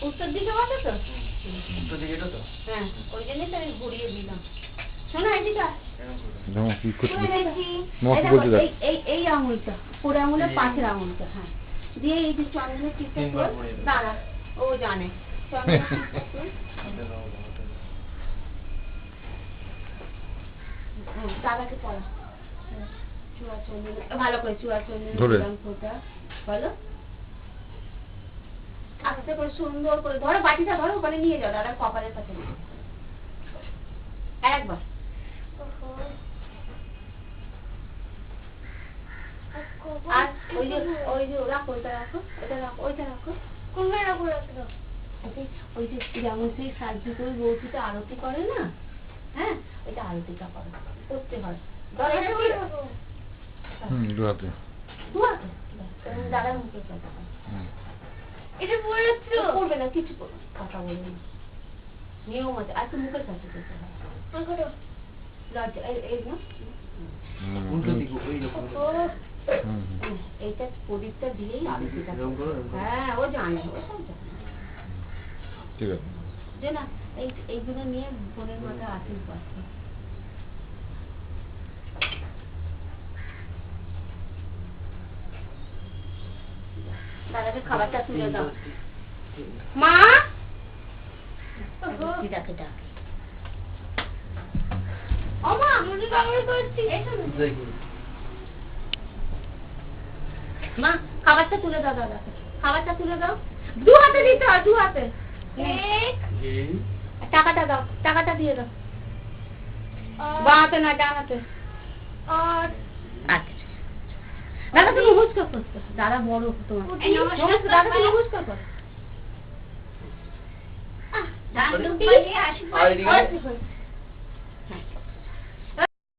উত্তর দিকে বসে তো উত্তর দিকে এটা তো হ্যাঁ ওই জন্যই তো আমি ঘুরিয়ে দিলাম শোনো এদিকে কি করছিস এই আঙুলটা পুরো আঙুলের পাশের আঙুলটা হ্যাঁ দিয়ে এই যে চন্দ্রের টিপটা দাঁড়া ও জানে চন্দ্রের দাদাকে পড়া চুয়া চন্দ্র ভালো করে চুয়া চন্দ্র ফোটা বলো আস্তে করে সুন্দর করে ধরো বাটিটা ধরো ওখানে নিয়ে যাও দাদা কপালের কাছে একবার আর ওই যে রাখো ওইটা রাখো ওইটা রাখো কোনটা রাখো ওই যে যেমন সেই সাহায্য করে বৌদিতে আরতি করে না হ্যাঁ ওইটা আরতিটা করো করতে হয় দুহাতে দাদার মুখে কথা এটা বলেছো করবে না কিছু কথা বলবে না নিয়ম আছে আর তো মুখের কাছে করতে হয় এই না উল্টো দিকে ওই রকম এইটা প্রদীপটা দিয়েই আরতিটা হ্যাঁ ও জানে ঠিক আছে যে না এইগুলো নিয়ে বোনের মাথায় আশীর্বাদ দাদাকে খাবারটা তুলে দাও মা ডাকে ডাকে ওমা মুনি বাবু করছি মা খাবারটা তুলে দাও দাদাকে খাবারটা তুলে দাও দু হাতে দিতে হয় দু হাতে টাকাটা দাও টাকাটা দিয়ে দাও বাঁ হাতে না ডান হাতে আচ্ছা দাদা তুমি নমস্কার করছো দাদা বড় তোমার দাদা তুমি নমস্কার করো দান দুঃখ নিয়ে আসি